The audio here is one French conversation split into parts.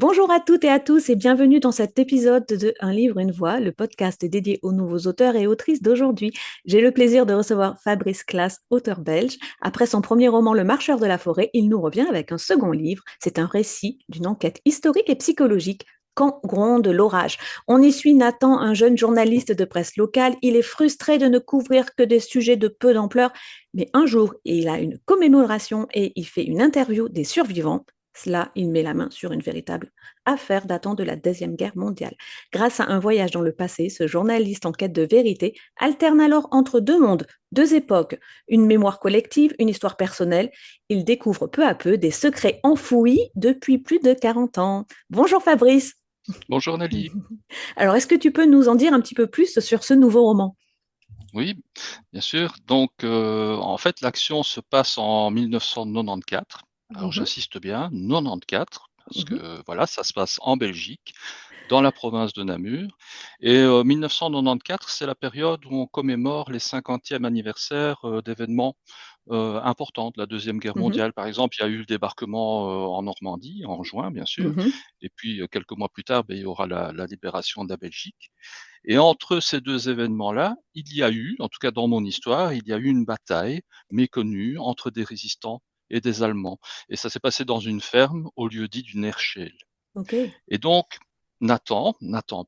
Bonjour à toutes et à tous et bienvenue dans cet épisode de Un livre, une voix, le podcast dédié aux nouveaux auteurs et autrices d'aujourd'hui. J'ai le plaisir de recevoir Fabrice Claes, auteur belge. Après son premier roman Le Marcheur de la forêt, il nous revient avec un second livre. C'est un récit d'une enquête historique et psychologique. Quand gronde l'orage. On y suit Nathan, un jeune journaliste de presse locale. Il est frustré de ne couvrir que des sujets de peu d'ampleur. Mais un jour, il a une commémoration et il fait une interview des survivants. Cela, il met la main sur une véritable affaire datant de la Deuxième Guerre mondiale. Grâce à un voyage dans le passé, ce journaliste en quête de vérité alterne alors entre deux mondes, deux époques, une mémoire collective, une histoire personnelle. Il découvre peu à peu des secrets enfouis depuis plus de 40 ans. Bonjour Fabrice. Bonjour Nelly. Alors, est-ce que tu peux nous en dire un petit peu plus sur ce nouveau roman? Oui, bien sûr. Donc, en fait, l'action se passe en 1994. Alors, Mhm, j'insiste bien, 94, parce mhm, que voilà, ça se passe en Belgique, dans la province de Namur. Et 1994, c'est la période où on commémore les 50e anniversaires d'événements importants de la Deuxième Guerre mhm, mondiale. Par exemple, il y a eu le débarquement en Normandie, en juin, bien sûr. mhm. Et puis, quelques mois plus tard, ben, il y aura la libération de la Belgique. Et entre ces deux événements-là, il y a eu, en tout cas dans mon histoire, il y a eu une bataille méconnue entre des résistants et des Allemands. Et ça s'est passé dans une ferme au lieu dit d'une Herschel. Ok. Et donc, Nathan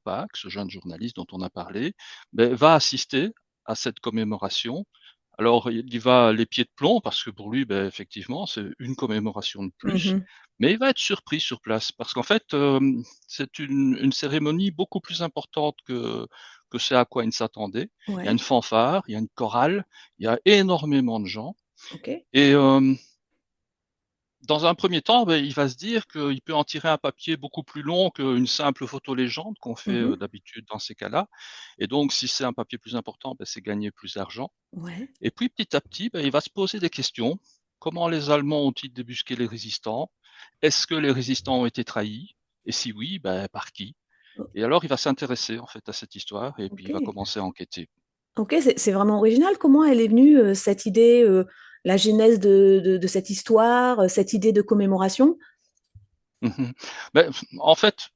Pack, ce jeune journaliste dont on a parlé, ben, va assister à cette commémoration. Alors, il y va les pieds de plomb parce que pour lui, ben, effectivement, c'est une commémoration de plus. Mhm. Mais il va être surpris sur place parce qu'en fait, c'est une cérémonie beaucoup plus importante que ce à quoi il s'attendait. Il y a une Ouais. fanfare, il y a une chorale, il y a énormément de gens. Ok. Et dans un premier temps, ben, il va se dire qu'il peut en tirer un papier beaucoup plus long qu'une simple photo légende qu'on fait Mhm. d'habitude dans ces cas-là. Et donc, si c'est un papier plus important, ben, c'est gagner plus d'argent. Ouais. Et puis, petit à petit, ben, il va se poser des questions. Comment les Allemands ont-ils débusqué les résistants? Est-ce que les résistants ont été trahis? Et si oui, ben, par qui? Et alors, il va s'intéresser en fait à cette histoire et puis Ok. il va commencer à enquêter. Ok, c'est vraiment original. Comment elle est venue, cette idée, la genèse de cette histoire, cette idée de commémoration? Mhm. Ben, en fait,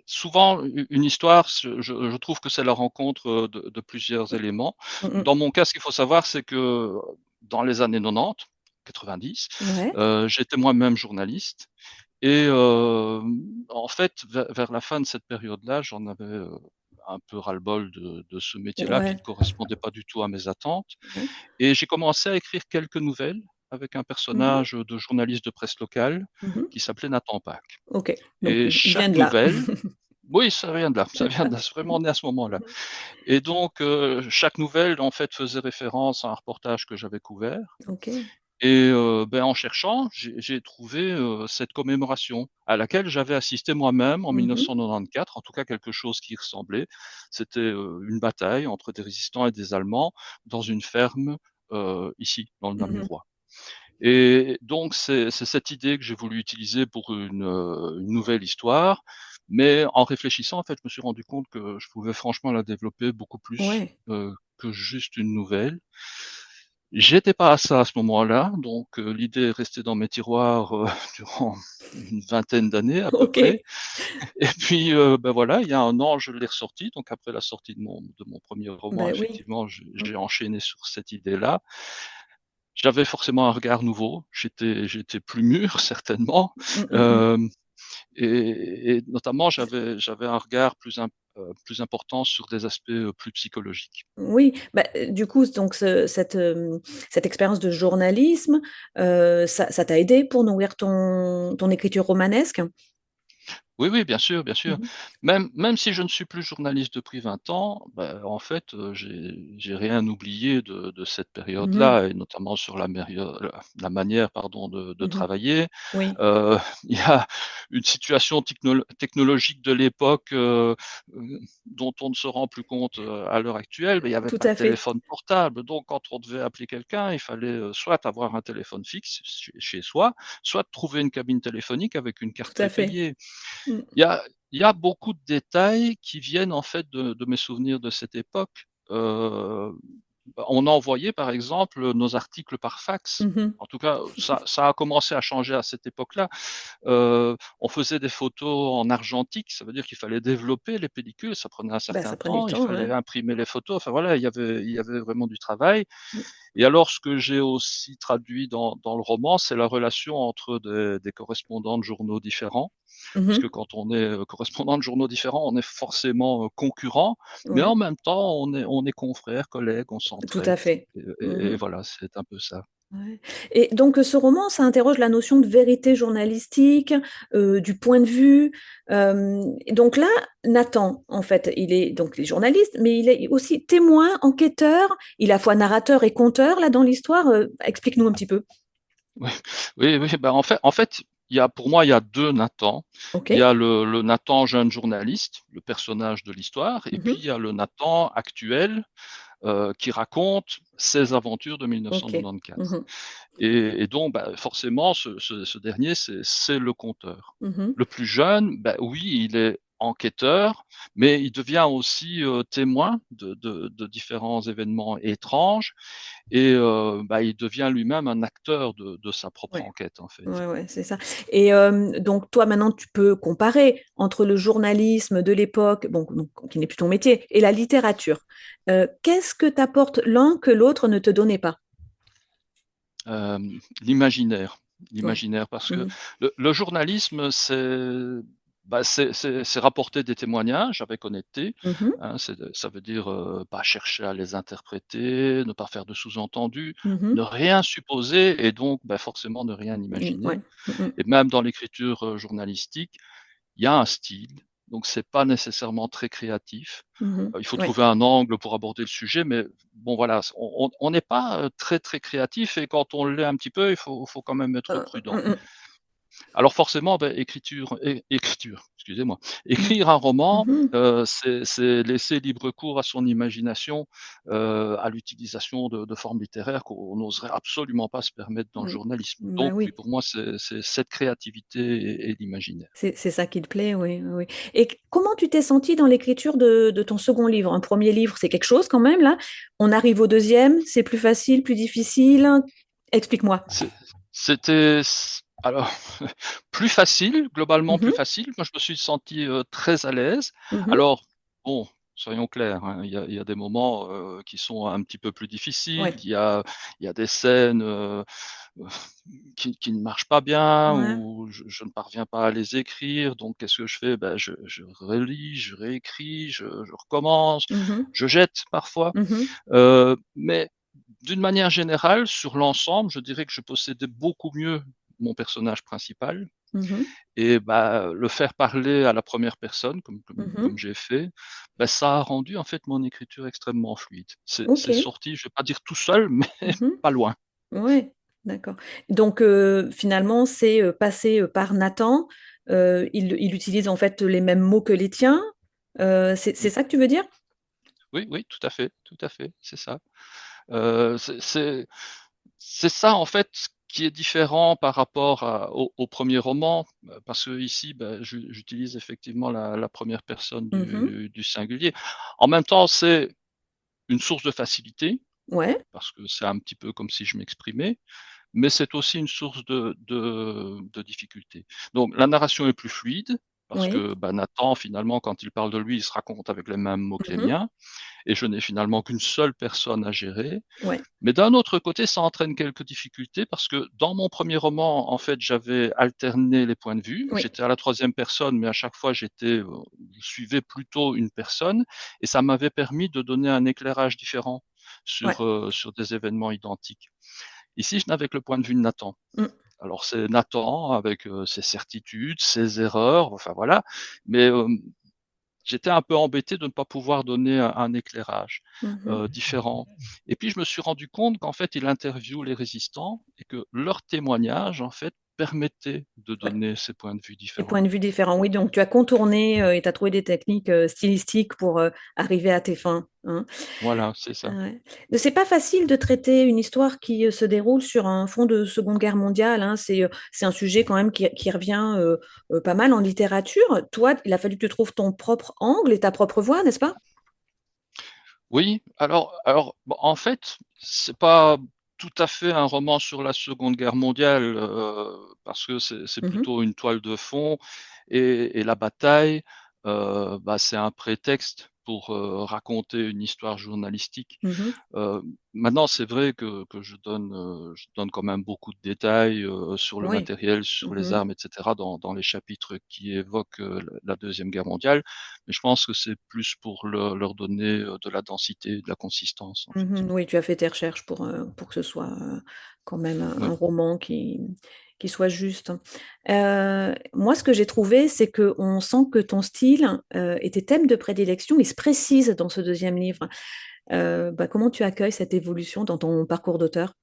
souvent, une histoire, je trouve que c'est la rencontre de plusieurs éléments. Mhm. Dans mon cas, ce qu'il faut savoir, c'est que dans les années 90, 90, Ouais. j'étais moi-même journaliste. Et en fait, vers la fin de cette période-là, j'en avais un peu ras-le-bol de ce métier-là qui Ouais. ne correspondait pas du tout à mes attentes. Ouais. Et j'ai commencé à écrire quelques nouvelles avec un Mhm. personnage de journaliste de presse locale Mhm. qui s'appelait Nathan Pack. Ok. Donc, Et il vient chaque de là. nouvelle, oui, ça vient de là, ça vient de là, c'est vraiment né à ce moment-là. Mhm. Et donc, chaque nouvelle, en fait, faisait référence à un reportage que j'avais couvert. Ok. Et ben, en cherchant, j'ai trouvé cette commémoration à laquelle j'avais assisté moi-même en Mhm. 1994, en tout cas quelque chose qui y ressemblait. C'était une bataille entre des résistants et des Allemands dans une ferme ici, dans le Mhm. Namurois. Et donc c'est cette idée que j'ai voulu utiliser pour une nouvelle histoire, mais en réfléchissant, en fait, je me suis rendu compte que je pouvais franchement la développer beaucoup plus Ouais. que juste une nouvelle. J'étais pas à ça à ce moment-là, donc l'idée est restée dans mes tiroirs durant une vingtaine d'années à peu Ok. près. Et puis ben voilà, il y a un an, je l'ai ressorti. Donc après la sortie de mon premier roman, Ben oui. effectivement, j'ai enchaîné sur cette idée-là. J'avais forcément un regard nouveau. J'étais plus mûr certainement, Mhm. euh, et notamment j'avais un regard plus important sur des aspects plus psychologiques. Oui, bah, du coup, donc cette expérience de journalisme, ça t'a aidé pour nourrir ton écriture romanesque? Oui, oui, bien sûr, bien sûr. Mmh. Même si je ne suis plus journaliste depuis 20 ans, bah, en fait, j'ai rien oublié de cette Mmh. période-là, et notamment sur la manière, pardon, de Mmh. travailler. Oui, Il y a une situation technologique de l'époque dont on ne se rend plus compte à l'heure actuelle, mais il n'y avait tout pas de à fait, téléphone portable. Donc, quand on devait appeler quelqu'un, il fallait soit avoir un téléphone fixe chez soi, soit trouver une cabine téléphonique avec une carte tout à fait. prépayée. Mmh. Il y a beaucoup de détails qui viennent en fait de mes souvenirs de cette époque. on envoyait par exemple nos articles par fax. Mhm. En tout cas, ça a commencé à changer à cette époque-là. On faisait des photos en argentique, ça veut dire qu'il fallait développer les pellicules, ça prenait un Bah, certain ça prenait du temps, il temps, fallait ouais. imprimer les photos, enfin voilà, il y avait vraiment du travail. Mm. Et alors, ce que j'ai aussi traduit dans le roman, c'est la relation entre des correspondants de journaux différents. Parce que Mhm. quand on est correspondant de journaux différents, on est forcément concurrent, mais en Ouais, même temps, on est confrères, collègues, on tout à s'entraide. fait. Et Mhm. voilà, c'est un peu ça. Ouais. Et donc, ce roman, ça interroge la notion de vérité journalistique, du point de vue. Et donc là, Nathan, en fait, il est journaliste, mais il est aussi témoin, enquêteur. Il est à la fois narrateur et conteur là dans l'histoire. Explique-nous un petit peu. Oui, oui, bah en fait, pour moi, il y a deux Nathan. Ok. Il y a le Nathan jeune journaliste, le personnage de l'histoire, et puis Mhm. il y a le Nathan actuel qui raconte ses aventures de Ok. 1994. Mhm. Et donc, bah, forcément, ce dernier, c'est le conteur. Mhm. Le plus jeune, bah, oui, il est enquêteur, mais il devient aussi témoin de différents événements étranges et bah, il devient lui-même un acteur de sa propre Ouais. enquête, en fait. Ouais, ouais, c'est ça. Et donc, toi, maintenant, tu peux comparer entre le journalisme de l'époque, bon, donc, qui n'est plus ton métier, et la littérature. Qu'est-ce que t'apporte l'un que l'autre ne te donnait pas? Euh, l'imaginaire, Ouais. l'imaginaire, parce que Mhm. le journalisme, c'est rapporter des témoignages avec honnêteté. Mhm. Hein, ça veut dire pas chercher à les interpréter, ne pas faire de sous-entendus, ne Mhm. rien supposer et donc bah, forcément ne rien Ouais. imaginer. Mhm. Et même dans l'écriture journalistique, il y a un style, donc c'est pas nécessairement très créatif. Mhm. Il faut Ouais. trouver un angle pour aborder le sujet, mais bon voilà, on n'est pas très très créatif et quand on l'est un petit peu, faut quand même être prudent. Mhm. Alors forcément, ben, écriture, excusez-moi, écrire un roman, Mhm. c'est laisser libre cours à son imagination, à l'utilisation de formes littéraires qu'on n'oserait absolument pas se permettre dans le Mhm. journalisme. Bah Donc oui, oui. pour moi, c'est cette créativité et l'imaginaire. C'est ça qui te plaît, oui, oui. Et comment tu t'es sentie dans l'écriture de ton second livre? Un premier livre, c'est quelque chose quand même, là. On arrive au deuxième, c'est plus facile, plus difficile. Explique-moi. C'est- C'était alors plus facile, globalement plus Mhm. facile. Moi, je me suis senti très à l'aise. Mhm. Alors bon, soyons clairs, hein, il y a des moments qui sont un petit peu plus difficiles. Ouais. Il y a des scènes qui ne marchent pas bien Ouais. ou je ne parviens pas à les écrire. Donc, qu'est-ce que je fais? Ben, je relis, je réécris, je recommence, Mhm. je jette parfois. Mhm. Mais d'une manière générale, sur l'ensemble, je dirais que je possédais beaucoup mieux mon personnage principal Mhm. et bah, le faire parler à la première personne, comme Mhm. j'ai fait, bah, ça a rendu en fait mon écriture extrêmement fluide. Ok. C'est sorti, je vais pas dire tout seul, mais Mhm. pas loin. Ouais, d'accord. Donc, finalement, c'est passé par Nathan. Il utilise en fait les mêmes mots que les tiens. C'est Oui, ça que tu veux dire? oui, oui, tout à fait, c'est ça. C'est ça en fait qui est différent par rapport au premier roman, parce que ici, ben, j'utilise effectivement la première personne Mhm. du singulier. En même temps, c'est une source de facilité, Ouais. parce que c'est un petit peu comme si je m'exprimais, mais c'est aussi une source de difficulté. Donc la narration est plus fluide, parce Oui. que ben, Nathan, finalement, quand il parle de lui, il se raconte avec les mêmes mots que les Mhm. miens, et je n'ai finalement qu'une seule personne à gérer. Ouais. Mais d'un autre côté, ça entraîne quelques difficultés parce que dans mon premier roman, en fait, j'avais alterné les points de vue. Oui. J'étais à la troisième personne, mais à chaque fois, je suivais plutôt une personne et ça m'avait permis de donner un éclairage différent Ouais. sur des événements identiques. Ici, je n'avais que le point de vue de Nathan. Mmh. Alors c'est Nathan avec ses certitudes, ses erreurs, enfin voilà. Mais j'étais un peu embêté de ne pas pouvoir donner un éclairage Mmh. différent. Et puis je me suis rendu compte qu'en fait, il interviewe les résistants et que leur témoignage, en fait, permettait de Ouais. donner ces points de vue Des différents. points de vue différents. Oui, donc tu as contourné, et tu as trouvé des techniques, stylistiques pour, arriver à tes fins, hein? Voilà, c'est ça. Ouais. C'est pas facile de traiter une histoire qui, se déroule sur un fond de Seconde Guerre mondiale, hein. C'est un sujet quand même qui revient, pas mal en littérature. Toi, il a fallu que tu trouves ton propre angle et ta propre voix, n'est-ce pas? Oui, alors, bon, en fait, c'est pas tout à fait un roman sur la Seconde Guerre mondiale, parce que c'est Mhm, plutôt une toile de fond, et la bataille, c'est un prétexte pour raconter une histoire journalistique. mhm. Euh, Maintenant, c'est vrai que je donne quand même beaucoup de détails sur le Oui. matériel, sur les Mhm, armes, etc., dans les chapitres qui évoquent la Deuxième Guerre mondiale. Mais je pense que c'est plus pour leur donner de la densité, de la consistance, en fait. mhm. Oui, tu as fait tes recherches pour que ce soit quand même un Oui. roman qui soit juste. Moi, ce que j'ai trouvé, c'est qu'on sent que ton style et tes thèmes de prédilection, ils se précisent dans ce deuxième livre. Comment tu accueilles cette évolution dans ton parcours d'auteur?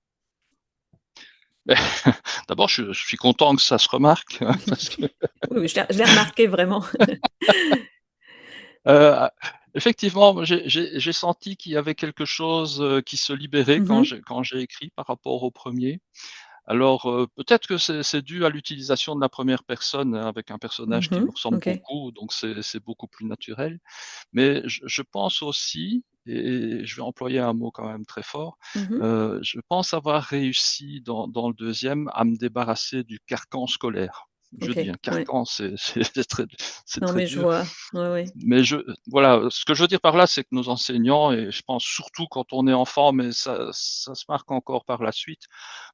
Mais d'abord, je suis content que ça se remarque, hein, parce que Oui, oui, je l'ai remarqué vraiment. euh, effectivement, moi, j'ai senti qu'il y avait quelque chose qui se libérait Mhm, quand j'ai écrit par rapport au premier. Alors, peut-être que c'est dû à l'utilisation de la première personne, hein, avec un personnage qui me mhm, ressemble ok. beaucoup, donc c'est beaucoup plus naturel. Mais je pense aussi, et je vais employer un mot quand même très fort, Mhm, je pense avoir réussi dans le deuxième à me débarrasser du carcan scolaire. Je ok, dis un ouais. carcan, c'est Non, très mais je dur. vois. Ouais, ouais. Mais voilà, ce que je veux dire par là, c'est que nos enseignants, et je pense surtout quand on est enfant, mais ça se marque encore par la suite,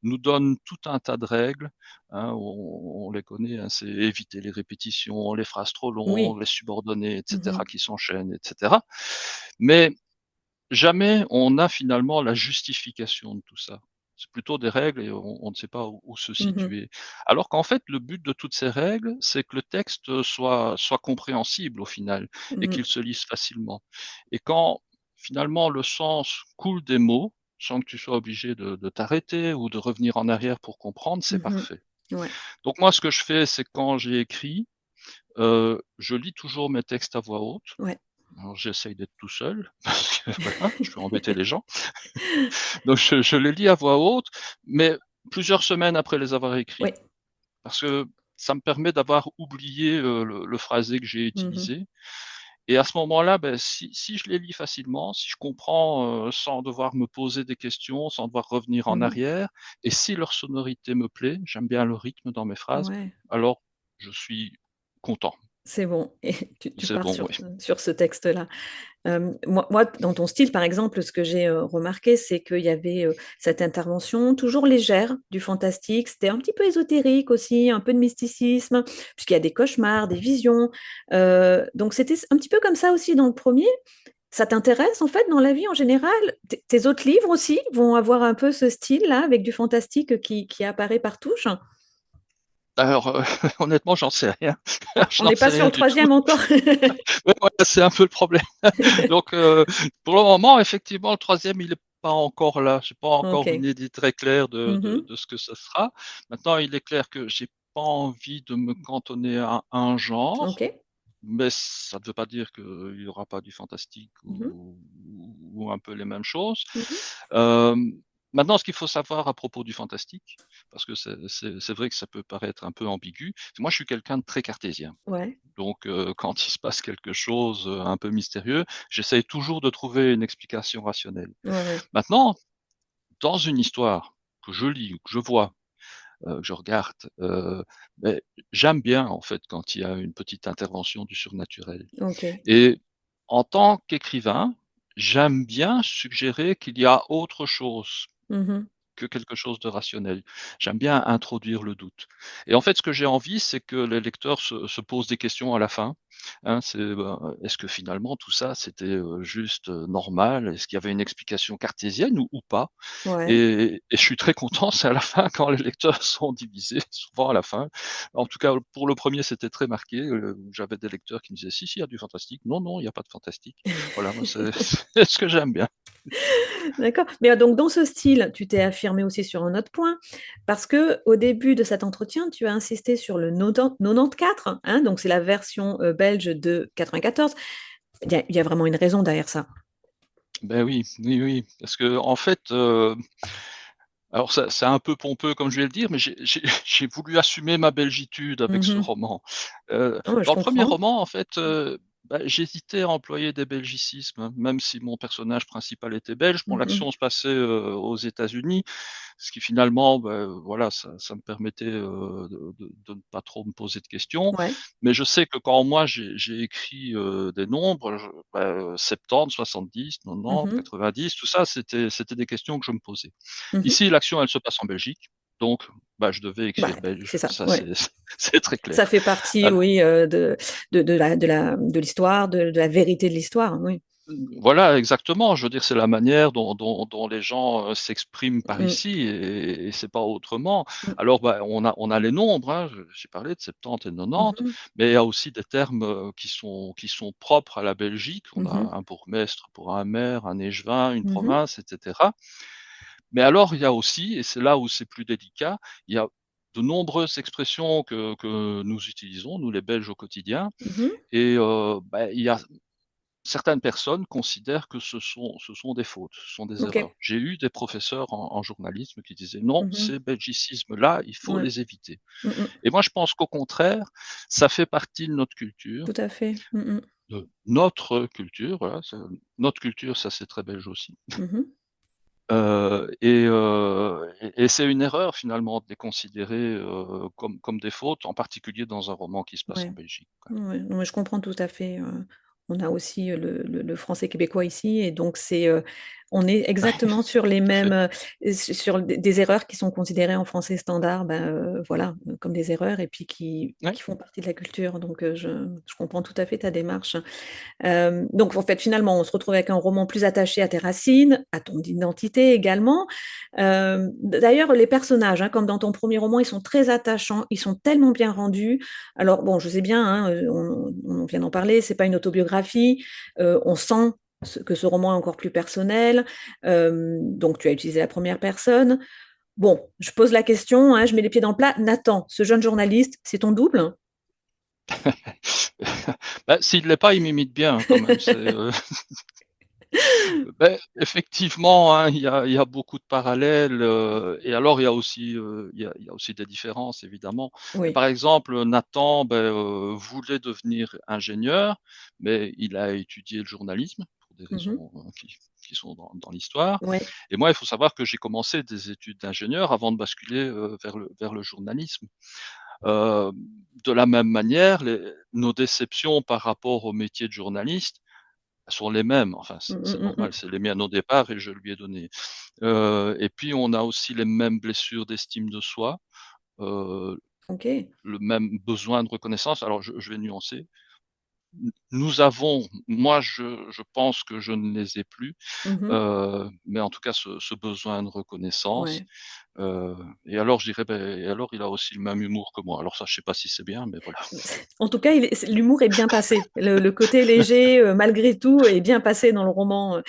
nous donnent tout un tas de règles. Hein, on les connaît, hein, c'est éviter les répétitions, les phrases trop longues, Oui. les subordonnés, etc., Mhm, qui s'enchaînent, etc. Mais jamais on a finalement la justification de tout ça. C'est plutôt des règles et on ne sait pas où se mhm, situer. Alors qu'en fait, le but de toutes ces règles, c'est que le texte soit compréhensible au final et mhm, qu'il se lise facilement. Et quand finalement le sens coule des mots, sans que tu sois obligé de t'arrêter ou de revenir en arrière pour comprendre, c'est mhm. parfait. Ouais. Donc moi, ce que je fais, c'est quand j'ai écrit, je lis toujours mes textes à voix haute. Ouais. Alors j'essaye d'être tout seul, parce que voilà, je veux embêter les gens. Donc je les lis à voix haute, mais plusieurs semaines après les avoir écrits, Ouais. parce que ça me permet d'avoir oublié le phrasé que j'ai Mhm, utilisé. Et à ce moment-là, ben, si je les lis facilement, si je comprends sans devoir me poser des questions, sans devoir revenir en mhm. arrière, et si leur sonorité me plaît, j'aime bien le rythme dans mes phrases, Ouais. alors je suis content. C'est bon. Et tu C'est pars bon, sur, oui. sur ce texte-là. Moi, dans ton style, par exemple, ce que j'ai remarqué, c'est qu'il y avait cette intervention toujours légère du fantastique. C'était un petit peu ésotérique aussi, un peu de mysticisme, puisqu'il y a des cauchemars, des visions. Donc, c'était un petit peu comme ça aussi dans le premier. Ça t'intéresse, en fait, dans la vie en général? Tes autres livres aussi vont avoir un peu ce style-là, avec du fantastique qui apparaît par touche? Alors, honnêtement, j'en sais rien. Ah, Je on n'en n'est pas sais sur rien le du tout. troisième encore. Ouais, voilà, c'est un peu le problème. Donc, pour le moment, effectivement, le troisième, il n'est pas encore là. J'ai pas encore une Ok. idée très claire Mhm. de ce que ce sera. Maintenant, il est clair que j'ai pas envie de me cantonner à un Ok. genre, mais ça ne veut pas dire qu'il n'y aura pas du fantastique Mhm. ou un peu les mêmes choses. Mhm. Euh, Maintenant, ce qu'il faut savoir à propos du fantastique, parce que c'est vrai que ça peut paraître un peu ambigu, c'est que moi, je suis quelqu'un de très cartésien. Ouais. Donc, quand il se passe quelque chose un peu mystérieux, j'essaye toujours de trouver une explication rationnelle. Ouais, ouais. Maintenant, dans une histoire que je lis ou que je vois, que je regarde, ben, j'aime bien en fait quand il y a une petite intervention du surnaturel. Ok. Et en tant qu'écrivain, j'aime bien suggérer qu'il y a autre chose Mhm. que quelque chose de rationnel. J'aime bien introduire le doute. Et en fait, ce que j'ai envie, c'est que les lecteurs se posent des questions à la fin. Hein, est-ce que finalement tout ça, c'était juste normal? Est-ce qu'il y avait une explication cartésienne ou pas? Ouais. Et je suis très content, c'est à la fin quand les lecteurs sont divisés, souvent à la fin. En tout cas, pour le premier, c'était très marqué. J'avais des lecteurs qui me disaient, si, il y a du fantastique. Non, non, il n'y a pas de fantastique. Voilà, moi, c'est c'est ce que j'aime bien. D'accord. Mais donc, dans ce style, tu t'es affirmé aussi sur un autre point, parce que au début de cet entretien, tu as insisté sur le 94, hein, donc c'est la version belge de 94. Il y a vraiment une raison derrière ça. Ben oui, oui, oui. Parce que en fait, alors ça, c'est un peu pompeux comme je vais le dire, mais j'ai voulu assumer ma belgitude avec ce Mhm. roman. Oh, je Dans le premier comprends. roman, en fait, Bah, j'hésitais à employer des belgicismes, hein, même si mon personnage principal était belge. Bon, Mmh. l'action se passait aux États-Unis, ce qui finalement, voilà, ça me permettait de ne pas trop me poser de questions. Ouais. Mais je sais que quand moi j'ai écrit des nombres, 70, 70, Mmh 90, mh. 90, tout ça, c'était des questions que je me posais. Mmh. Ici, l'action, elle se passe en Belgique, donc je devais Bah, écrire c'est belge. ça, Ça, ouais. c'est très Ça clair. fait partie, oui, de l'histoire, de la vérité de l'histoire, oui. Voilà, exactement. Je veux dire, c'est la manière dont les gens s'expriment par Mmh. ici et c'est pas autrement. Mmh. Alors, on a les nombres, hein, j'ai parlé de 70 et 90, Mmh. mais il y a aussi des termes qui sont propres à la Belgique. On a Mmh. un bourgmestre pour un maire, un échevin, une Mmh. province, etc. Mais alors, il y a aussi, et c'est là où c'est plus délicat, il y a de nombreuses expressions que nous utilisons, nous les Belges au quotidien, Mmh. et il y a certaines personnes considèrent que ce sont des fautes, ce sont des erreurs. OK. J'ai eu des professeurs en journalisme qui disaient: «Non, Mmh. ces belgicismes-là, il faut Ouais. les éviter». Mmh mh. Et moi, je pense qu'au contraire, ça fait partie de notre culture, Tout à fait. Mmh mh. de notre culture, voilà, notre culture, ça, c'est très belge aussi. Mmh. Et c'est une erreur finalement de les considérer, comme des fautes, en particulier dans un roman qui se passe en Ouais. Belgique, quoi. Ouais, non, mais je comprends tout à fait, on a aussi, le français québécois ici et donc on est exactement sur les Tout à mêmes, fait. sur des erreurs qui sont considérées en français standard, ben, voilà, comme des erreurs et puis Ouais. qui font partie de la culture donc je comprends tout à fait ta démarche. Donc en fait, finalement, on se retrouve avec un roman plus attaché à tes racines, à ton identité également. D'ailleurs, les personnages, hein, comme dans ton premier roman, ils sont très attachants, ils sont tellement bien rendus. Alors bon, je sais bien, hein, on vient d'en parler, c'est pas une autobiographie, on sent que ce roman est encore plus personnel, donc tu as utilisé la première personne. Bon, je pose la question, hein, je mets les pieds dans le plat. Nathan, ce jeune journaliste, c'est ton double? S'il l'est pas, il m'imite bien, hein, quand même, effectivement, hein, il y a beaucoup de parallèles, et alors il y a aussi des différences évidemment. Mais Oui. par exemple, Nathan, voulait devenir ingénieur, mais il a étudié le journalisme pour des Mmh. raisons, qui sont dans l'histoire. Ouais. Et moi, il faut savoir que j'ai commencé des études d'ingénieur avant de basculer, vers le journalisme. Heu, de la même manière, nos déceptions par rapport au métier de journaliste sont les mêmes. Enfin, c'est Mmh c'est mh, mmh normal, mh. c'est les miennes au départ et je lui ai donné. Et puis on a aussi les mêmes blessures d'estime de soi, heu, OK. le même besoin de reconnaissance. Alors je vais nuancer. Nous avons moi je pense que je ne les ai plus, Mmh. mais en tout cas ce besoin de reconnaissance, Ouais. heu et alors je dirais, et alors il a aussi le même humour que moi. Alors ça, je sais pas si c'est bien, mais voilà. En tout cas, l'humour est bien passé. Le côté léger, malgré tout, est bien passé dans le roman,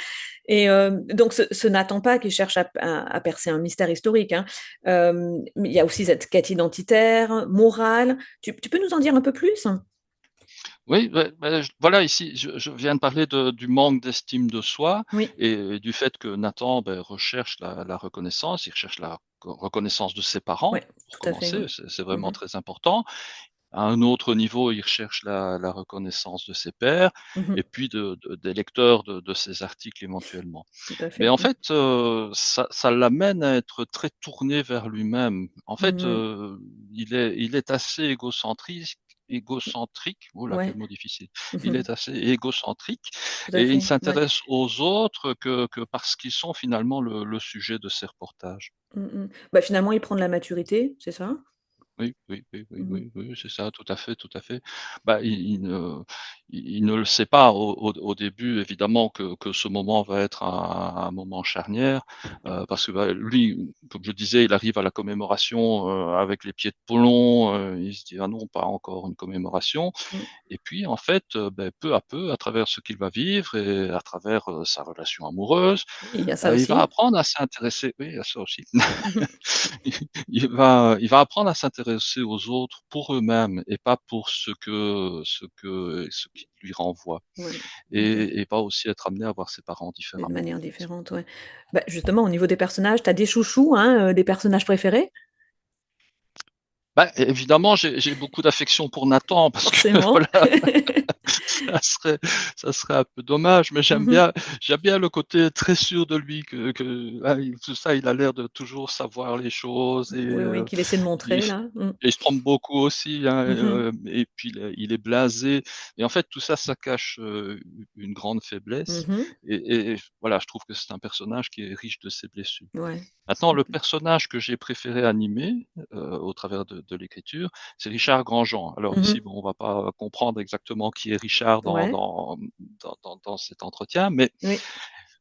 et donc ce Nathan pas qui cherche à percer un mystère historique, hein. Mais il y a aussi cette quête identitaire, morale. Tu peux nous en dire un peu plus? Oui, voilà, ici, je viens de parler du manque d'estime de soi Oui. et du fait que Nathan, recherche la reconnaissance. Il recherche la reconnaissance de ses parents, Ouais, pour tout à fait, commencer, oui. c'est Mmh vraiment mh. très important. À un autre niveau, il recherche la reconnaissance de ses pairs Mmh. et puis des lecteurs de ses articles éventuellement. Tout à Mais fait, en ouais. fait, ça l'amène à être très tourné vers lui-même. En fait, Mmh. il est assez égocentrique, oh là, quel Ouais. mot difficile. Il Mmh. est assez égocentrique Tout à et il ne fait, ouais. s'intéresse aux autres que parce qu'ils sont finalement le sujet de ses reportages. Mmh mh. Bah, finalement, il prend de la maturité, c'est ça? Oui, oui, oui, oui, Mmh mh. oui, oui, c'est ça, tout à fait, tout à fait. Il ne le sait pas au début évidemment que ce moment va être un moment charnière, parce que, lui, comme je disais, il arrive à la commémoration, avec les pieds de plomb, il se dit: «Ah non, pas encore une commémoration». Mmh. Et puis en fait, peu à peu, à travers ce qu'il va vivre et à travers, sa relation amoureuse, Oui, il y a ça il va aussi. apprendre à s'intéresser, oui, à ça aussi. Mmh mh. Il va apprendre à s'intéresser aux autres pour eux-mêmes et pas pour ce qu'ils lui renvoient, Ouais, OK. et va aussi être amené à voir ses parents Mais de différemment. manière différente, ouais. Bah, justement, au niveau des personnages, tu as des chouchous, hein, des personnages préférés? Bah, évidemment, j'ai beaucoup d'affection pour Nathan parce que Forcément. voilà, ça serait, ça serait un peu dommage, mais Mhm. j'aime bien le côté très sûr de lui tout ça, il a l'air de toujours savoir les choses Oui, oui, qu'il essaie de il, montrer là. Mm. et il se trompe beaucoup aussi, hein, Mhm. et puis il est blasé. Et en fait, tout ça, ça cache une grande faiblesse. Mhm. Et voilà, je trouve que c'est un personnage qui est riche de ses blessures. Ouais. Maintenant, le personnage que j'ai préféré animer au travers de l'écriture, c'est Richard Grandjean. Alors ici, Mhm. bon, on va pas comprendre exactement qui est Richard Ouais. dans cet entretien, mais Oui.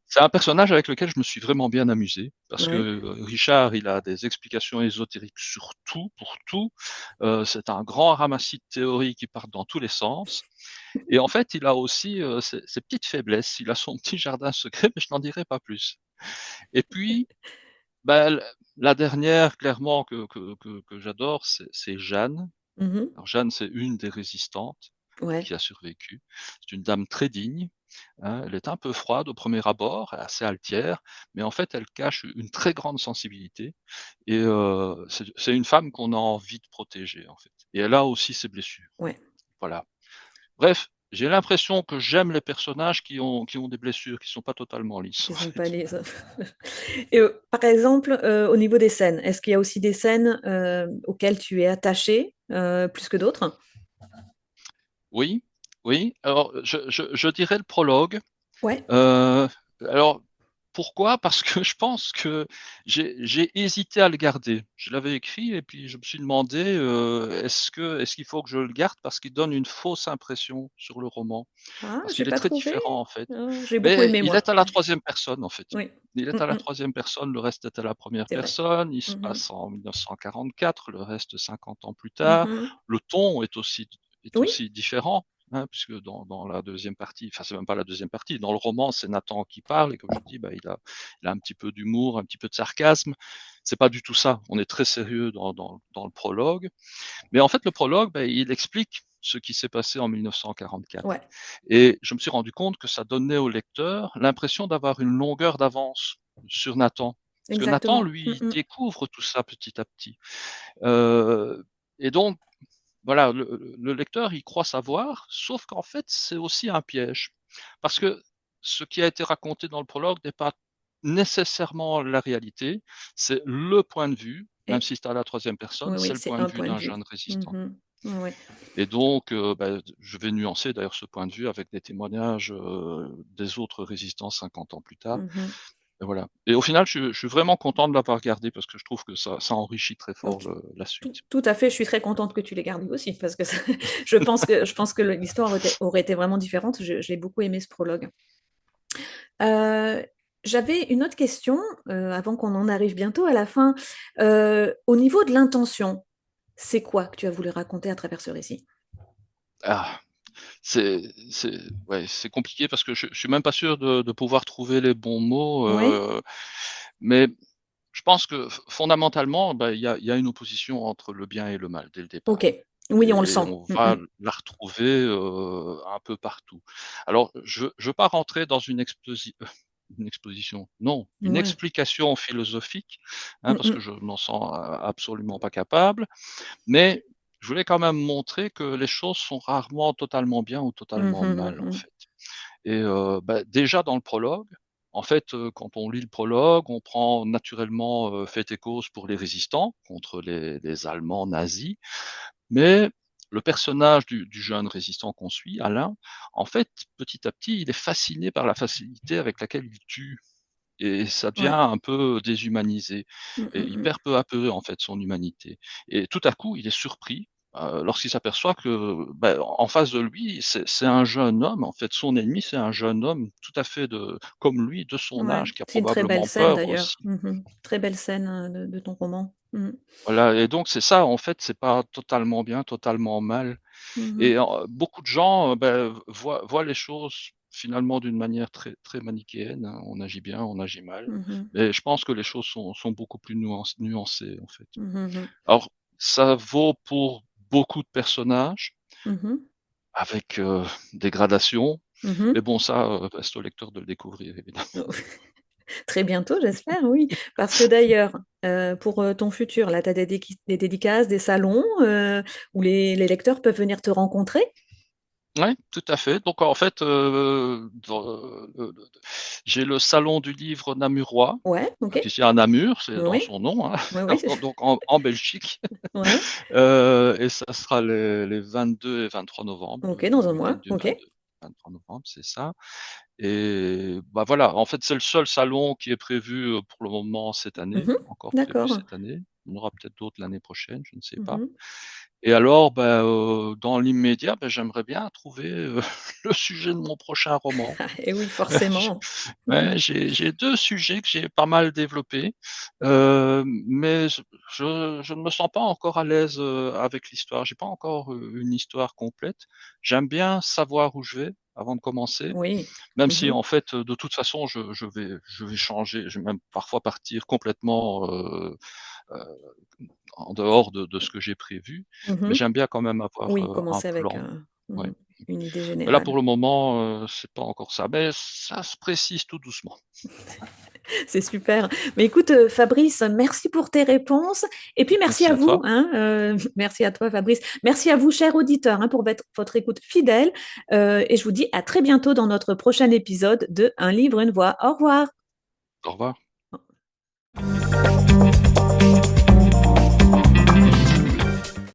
c'est un personnage avec lequel je me suis vraiment bien amusé, parce que Ouais. Richard, il a des explications ésotériques sur tout, pour tout. C'est un grand ramassis de théories qui partent dans tous les sens. Et en fait, il a aussi ses petites faiblesses. Il a son petit jardin secret, mais je n'en dirai pas plus. Et puis, bah, la dernière, clairement, que j'adore, c'est Jeanne. Mhm. Alors, Jeanne, c'est une des résistantes Ouais. qui a survécu. C'est une dame très digne, hein. Elle est un peu froide au premier abord, assez altière, mais en fait, elle cache une très grande sensibilité. Et c'est une femme qu'on a envie de protéger, en fait. Et elle a aussi ses blessures. Ouais. Voilà. Bref, j'ai l'impression que j'aime les personnages qui ont des blessures, qui sont pas totalement lisses, Qui en sont pas fait. les. Et par exemple, au niveau des scènes, est-ce qu'il y a aussi des scènes auxquelles tu es attaché plus que d'autres? Oui, oui. Alors, je dirais le prologue. Ouais. Euh, alors, pourquoi? Parce que je pense que j'ai hésité à le garder. Je l'avais écrit et puis je me suis demandé est-ce qu'il faut que je le garde parce qu'il donne une fausse impression sur le roman, Ah, parce j'ai qu'il est pas très trouvé. différent en fait. J'ai beaucoup Mais aimé il moi. est à la troisième personne en fait. Oui. Il est Mm, à la mm, troisième personne, le reste est à la première c'est vrai. personne. Il se Mhm. passe en 1944, le reste 50 ans plus tard. Mhm. Le ton est Oui. aussi différent. Hein, puisque dans la deuxième partie, enfin c'est même pas la deuxième partie, dans le roman c'est Nathan qui parle et comme je dis, bah, il a un petit peu d'humour, un petit peu de sarcasme. C'est pas du tout ça. On est très sérieux dans le prologue. Mais en fait le prologue, bah, il explique ce qui s'est passé en 1944. Ouais. Et je me suis rendu compte que ça donnait au lecteur l'impression d'avoir une longueur d'avance sur Nathan. Parce que Nathan, Exactement. lui, il Mm, découvre tout ça petit à petit. Euh, et donc, voilà, le lecteur, il croit savoir, sauf qu'en fait, c'est aussi un piège. Parce que ce qui a été raconté dans le prologue n'est pas nécessairement la réalité, c'est le point de vue, même Et si c'est à la troisième personne, oui, c'est oui, le c'est point de un vue point de d'un vue. jeune résistant. Mhm. Ouais, ouais. Et donc, bah, je vais nuancer d'ailleurs ce point de vue avec des témoignages des autres résistants 50 ans plus tard. Mhm. Et voilà. Et au final, je suis vraiment content de l'avoir gardé parce que je trouve que ça enrichit très Donc, fort la suite. tout à fait, je suis très contente que tu l'aies gardé aussi, parce que je pense que l'histoire aurait été vraiment différente. J'ai beaucoup aimé ce prologue. Euh, J'avais une autre question, avant qu'on en arrive bientôt à la fin. Au niveau de l'intention, c'est quoi que tu as voulu raconter à travers ce récit? Ah, ouais, c'est compliqué parce que je suis même pas sûr de pouvoir trouver les bons mots. Oui. Mais je pense que fondamentalement, bah, il y a une opposition entre le bien et le mal dès le Ok. départ. Oui, on le Et sent. on va Mhm. la retrouver un peu partout. Alors, je ne veux pas rentrer dans une exposition, non, une Ouais. explication philosophique, hein, parce que Mhm. je n'en sens absolument pas capable, mais je voulais quand même montrer que les choses sont rarement totalement bien ou totalement Mhm, mal, en mhm. fait. Et bah, déjà dans le prologue, en fait, quand on lit le prologue, on prend naturellement fait et cause pour les résistants contre les Allemands nazis, mais le personnage du jeune résistant qu'on suit, Alain, en fait, petit à petit, il est fasciné par la facilité avec laquelle il tue. Et ça devient Ouais. un peu déshumanisé. Mhm, Et il mhm. perd peu à peu, en fait, son humanité. Et tout à coup, il est surpris lorsqu'il s'aperçoit que, ben, en face de lui, c'est un jeune homme. En fait, son ennemi, c'est un jeune homme tout à fait comme lui, de son Ouais. âge, qui a C'est une très belle probablement scène peur d'ailleurs. aussi. Mhm. Très belle scène de ton roman. Mhm. Voilà. Et donc, c'est ça, en fait, c'est pas totalement bien, totalement mal. Et Mhm. beaucoup de gens ben, voient les choses finalement d'une manière très, très manichéenne, hein. On agit bien, on agit mal. Mhm. Mais je pense que les choses sont beaucoup plus nuancées, en fait. Mhm. Alors, ça vaut pour beaucoup de personnages, Mhm. avec des gradations. Mais Mhm. bon, ça, reste au lecteur de le découvrir, évidemment. Très bientôt, j'espère, oui. Parce que d'ailleurs, pour ton futur, là, tu as des dédicaces, des salons où les lecteurs peuvent venir te rencontrer. Oui, tout à fait. Donc en fait, j'ai le salon du livre namurois, Ouais, ok. qui est à Namur, c'est dans Oui, son nom, hein, oui, oui. donc en Belgique. Ouais, Et ça sera les 22 et 23 novembre, ok, dans le un week-end mois, du ok. 22 23 novembre, c'est ça. Et bah voilà, en fait, c'est le seul salon qui est prévu pour le moment cette année, Mhm. encore prévu D'accord. cette année. On aura peut-être d'autres l'année prochaine, je ne sais pas. Mhm. Et alors, bah, dans l'immédiat, bah, j'aimerais bien trouver le sujet de mon prochain roman. Et oui, forcément. Ouais, j'ai deux sujets que j'ai pas mal développés, mais je ne me sens pas encore à l'aise avec l'histoire. J'ai pas encore une histoire complète. J'aime bien savoir où je vais avant de commencer, Oui. même si Mhm. en fait, de toute façon, je vais changer. Je vais même parfois partir complètement euh, en dehors de ce que j'ai prévu, mais Mhm. j'aime bien quand même avoir Oui, un commencer avec plan. Ouais. une idée Mais là, pour générale. le moment, c'est pas encore ça, mais ça se précise tout doucement. C'est super. Mais écoute, Fabrice, merci pour tes réponses. Et puis merci Merci à à vous, toi. hein, merci à toi, Fabrice. Merci à vous, chers auditeurs, hein, pour votre écoute fidèle. Et je vous dis à très bientôt dans notre prochain épisode de Un livre, une voix. Au revoir. Au revoir.